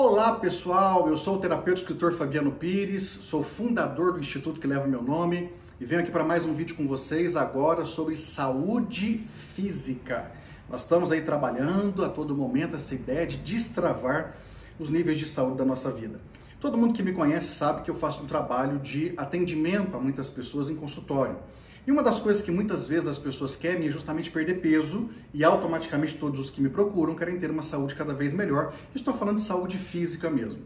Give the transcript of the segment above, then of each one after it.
Olá pessoal, eu sou o terapeuta e escritor Fabiano Pires, sou fundador do instituto que leva meu nome e venho aqui para mais um vídeo com vocês agora sobre saúde física. Nós estamos aí trabalhando a todo momento essa ideia de destravar os níveis de saúde da nossa vida. Todo mundo que me conhece sabe que eu faço um trabalho de atendimento a muitas pessoas em consultório. E uma das coisas que muitas vezes as pessoas querem é justamente perder peso e automaticamente todos os que me procuram querem ter uma saúde cada vez melhor. Estou falando de saúde física mesmo.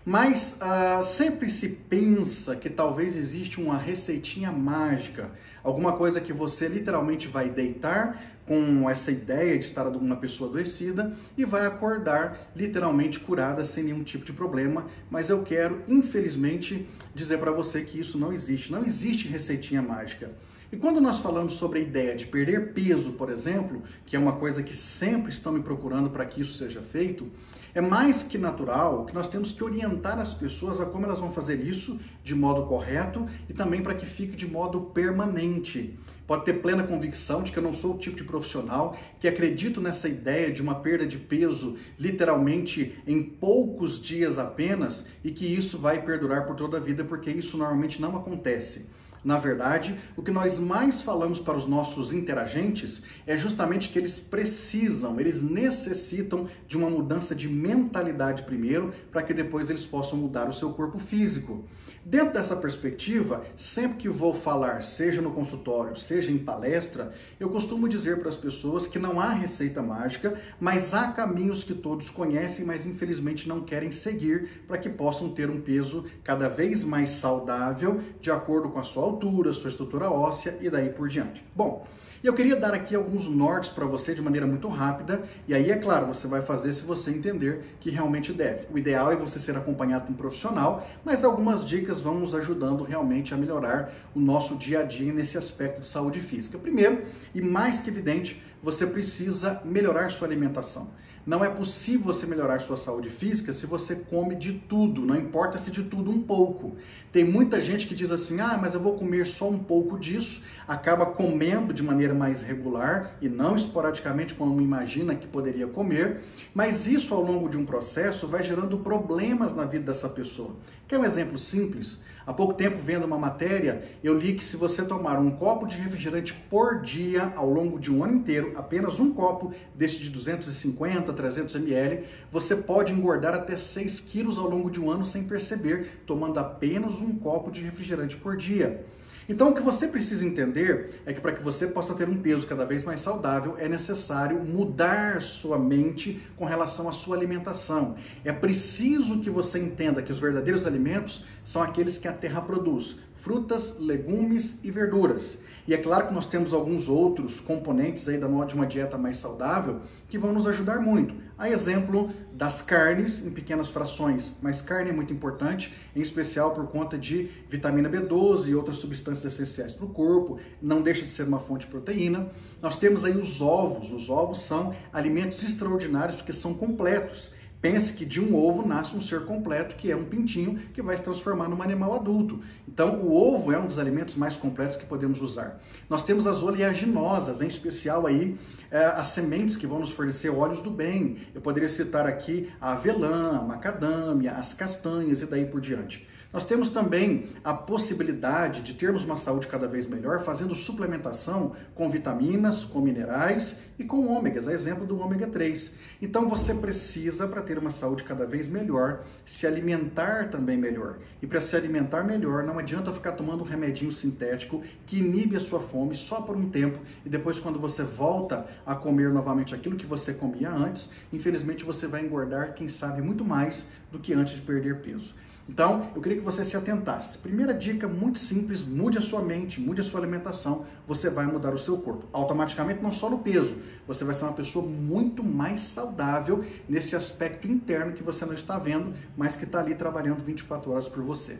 Mas sempre se pensa que talvez existe uma receitinha mágica, alguma coisa que você literalmente vai deitar com essa ideia de estar uma pessoa adoecida e vai acordar literalmente curada sem nenhum tipo de problema. Mas eu quero, infelizmente, dizer para você que isso não existe. Não existe receitinha mágica. E quando nós falamos sobre a ideia de perder peso, por exemplo, que é uma coisa que sempre estão me procurando para que isso seja feito, é mais que natural que nós temos que orientar as pessoas a como elas vão fazer isso de modo correto e também para que fique de modo permanente. Pode ter plena convicção de que eu não sou o tipo de profissional que acredito nessa ideia de uma perda de peso literalmente em poucos dias apenas e que isso vai perdurar por toda a vida, porque isso normalmente não acontece. Na verdade, o que nós mais falamos para os nossos interagentes é justamente que eles precisam, eles necessitam de uma mudança de mentalidade primeiro, para que depois eles possam mudar o seu corpo físico. Dentro dessa perspectiva, sempre que vou falar, seja no consultório, seja em palestra, eu costumo dizer para as pessoas que não há receita mágica, mas há caminhos que todos conhecem, mas infelizmente não querem seguir para que possam ter um peso cada vez mais saudável, de acordo com a sua altura, sua estrutura óssea e daí por diante. Bom, eu queria dar aqui alguns nortes para você de maneira muito rápida, e aí, é claro, você vai fazer se você entender que realmente deve. O ideal é você ser acompanhado por um profissional, mas algumas dicas vão nos ajudando realmente a melhorar o nosso dia a dia nesse aspecto de saúde física. Primeiro, e mais que evidente, você precisa melhorar sua alimentação. Não é possível você melhorar sua saúde física se você come de tudo, não importa se de tudo um pouco. Tem muita gente que diz assim, mas eu vou comer só um pouco disso, acaba comendo de maneira mais regular e não esporadicamente como imagina que poderia comer, mas isso ao longo de um processo vai gerando problemas na vida dessa pessoa. Quer um exemplo simples? Há pouco tempo, vendo uma matéria, eu li que se você tomar um copo de refrigerante por dia ao longo de um ano inteiro, apenas um copo desse de 250, 300 ml, você pode engordar até 6 quilos ao longo de um ano sem perceber, tomando apenas um copo de refrigerante por dia. Então, o que você precisa entender é que para que você possa ter um peso cada vez mais saudável, é necessário mudar sua mente com relação à sua alimentação. É preciso que você entenda que os verdadeiros alimentos são aqueles que a terra produz: frutas, legumes e verduras. E é claro que nós temos alguns outros componentes aí de uma dieta mais saudável que vão nos ajudar muito. A exemplo das carnes em pequenas frações, mas carne é muito importante, em especial por conta de vitamina B12 e outras substâncias essenciais para o corpo, não deixa de ser uma fonte de proteína. Nós temos aí os ovos são alimentos extraordinários porque são completos. Pense que de um ovo nasce um ser completo, que é um pintinho, que vai se transformar num animal adulto. Então, o ovo é um dos alimentos mais completos que podemos usar. Nós temos as oleaginosas, em especial aí as sementes que vão nos fornecer óleos do bem. Eu poderia citar aqui a avelã, a macadâmia, as castanhas e daí por diante. Nós temos também a possibilidade de termos uma saúde cada vez melhor fazendo suplementação com vitaminas, com minerais e com ômegas, a exemplo do ômega 3. Então você precisa, para ter uma saúde cada vez melhor, se alimentar também melhor. E para se alimentar melhor, não adianta ficar tomando um remedinho sintético que inibe a sua fome só por um tempo e depois quando você volta a comer novamente aquilo que você comia antes, infelizmente você vai engordar, quem sabe, muito mais do que antes de perder peso. Então, eu queria que você se atentasse. Primeira dica muito simples: mude a sua mente, mude a sua alimentação, você vai mudar o seu corpo. Automaticamente, não só no peso, você vai ser uma pessoa muito mais saudável nesse aspecto interno que você não está vendo, mas que está ali trabalhando 24 horas por você.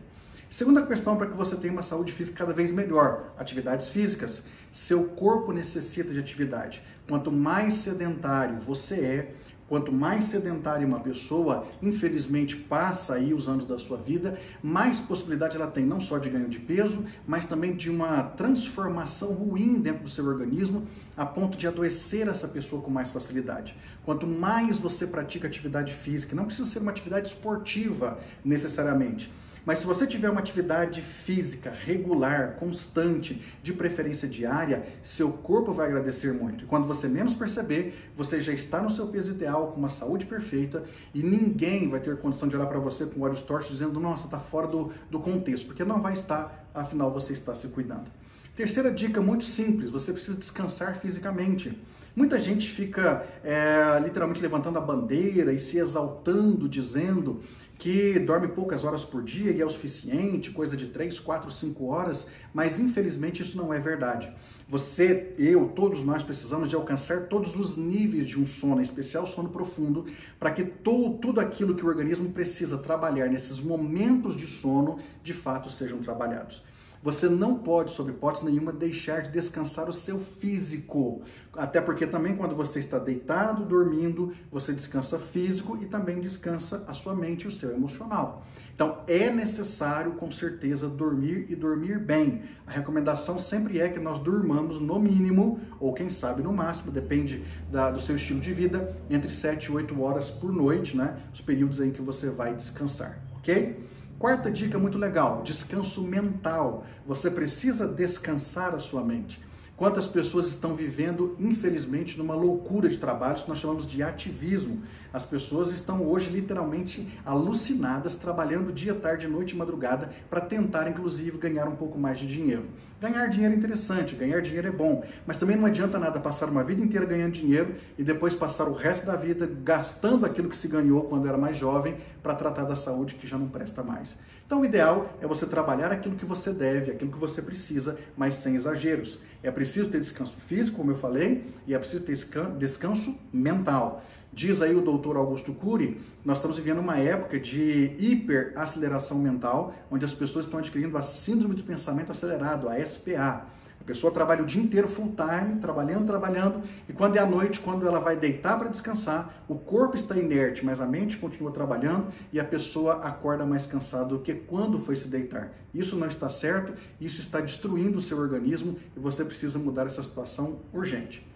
Segunda questão para que você tenha uma saúde física cada vez melhor: atividades físicas. Seu corpo necessita de atividade. Quanto mais sedentário você é, Quanto mais sedentária uma pessoa, infelizmente, passa aí os anos da sua vida, mais possibilidade ela tem não só de ganho de peso, mas também de uma transformação ruim dentro do seu organismo, a ponto de adoecer essa pessoa com mais facilidade. Quanto mais você pratica atividade física, não precisa ser uma atividade esportiva necessariamente, mas se você tiver uma atividade física regular, constante, de preferência diária, seu corpo vai agradecer muito. E quando você menos perceber, você já está no seu peso ideal, com uma saúde perfeita, e ninguém vai ter condição de olhar para você com olhos tortos dizendo, nossa, está fora do contexto, porque não vai estar, afinal você está se cuidando. Terceira dica muito simples, você precisa descansar fisicamente. Muita gente fica literalmente levantando a bandeira e se exaltando, dizendo que dorme poucas horas por dia e é o suficiente, coisa de 3, 4, 5 horas, mas infelizmente isso não é verdade. Você, eu, todos nós precisamos de alcançar todos os níveis de um sono, em especial sono profundo, para que tudo aquilo que o organismo precisa trabalhar nesses momentos de sono, de fato sejam trabalhados. Você não pode, sob hipótese nenhuma, deixar de descansar o seu físico. Até porque também quando você está deitado, dormindo, você descansa físico e também descansa a sua mente e o seu emocional. Então é necessário, com certeza, dormir e dormir bem. A recomendação sempre é que nós durmamos no mínimo, ou quem sabe no máximo, depende do seu estilo de vida, entre 7 e 8 horas por noite, né? Os períodos em que você vai descansar, ok? Quarta dica muito legal, descanso mental. Você precisa descansar a sua mente. Quantas pessoas estão vivendo, infelizmente, numa loucura de trabalhos que nós chamamos de ativismo. As pessoas estão hoje literalmente alucinadas, trabalhando dia, tarde, noite e madrugada para tentar, inclusive, ganhar um pouco mais de dinheiro. Ganhar dinheiro é interessante, ganhar dinheiro é bom, mas também não adianta nada passar uma vida inteira ganhando dinheiro e depois passar o resto da vida gastando aquilo que se ganhou quando era mais jovem para tratar da saúde que já não presta mais. Então o ideal é você trabalhar aquilo que você deve, aquilo que você precisa, mas sem exageros. É preciso ter descanso físico, como eu falei, e é preciso ter descanso mental. Diz aí o doutor Augusto Cury, nós estamos vivendo uma época de hiperaceleração mental, onde as pessoas estão adquirindo a síndrome do pensamento acelerado, a SPA. A pessoa trabalha o dia inteiro full time, trabalhando, e quando é à noite, quando ela vai deitar para descansar, o corpo está inerte, mas a mente continua trabalhando e a pessoa acorda mais cansada do que quando foi se deitar. Isso não está certo, isso está destruindo o seu organismo e você precisa mudar essa situação urgente.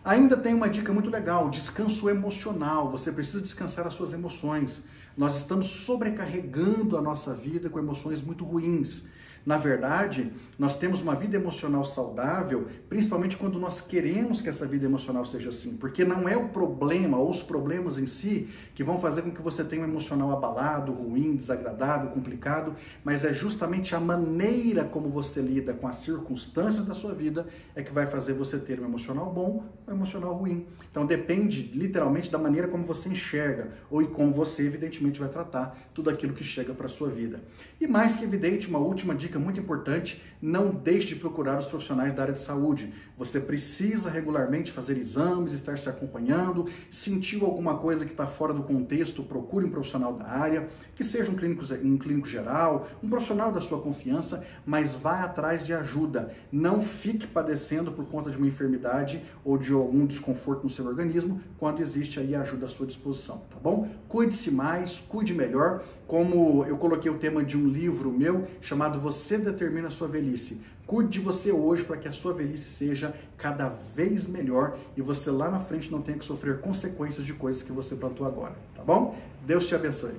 Ainda tem uma dica muito legal, descanso emocional. Você precisa descansar as suas emoções. Nós estamos sobrecarregando a nossa vida com emoções muito ruins. Na verdade, nós temos uma vida emocional saudável, principalmente quando nós queremos que essa vida emocional seja assim, porque não é o problema ou os problemas em si que vão fazer com que você tenha um emocional abalado, ruim, desagradável, complicado, mas é justamente a maneira como você lida com as circunstâncias da sua vida é que vai fazer você ter um emocional bom ou um emocional ruim. Então depende literalmente da maneira como você enxerga ou como você evidentemente vai tratar tudo aquilo que chega para a sua vida. E mais que evidente, uma última dica muito importante, não deixe de procurar os profissionais da área de saúde. Você precisa regularmente fazer exames, estar se acompanhando, sentiu alguma coisa que está fora do contexto, procure um profissional da área, que seja um clínico geral, um profissional da sua confiança, mas vá atrás de ajuda. Não fique padecendo por conta de uma enfermidade ou de algum desconforto no seu organismo, quando existe aí ajuda à sua disposição, tá bom? Cuide-se mais, cuide melhor, como eu coloquei o tema de um livro meu chamado Você Determina a Sua Velhice. Cuide de você hoje para que a sua velhice seja cada vez melhor e você lá na frente não tenha que sofrer consequências de coisas que você plantou agora, tá bom? Deus te abençoe.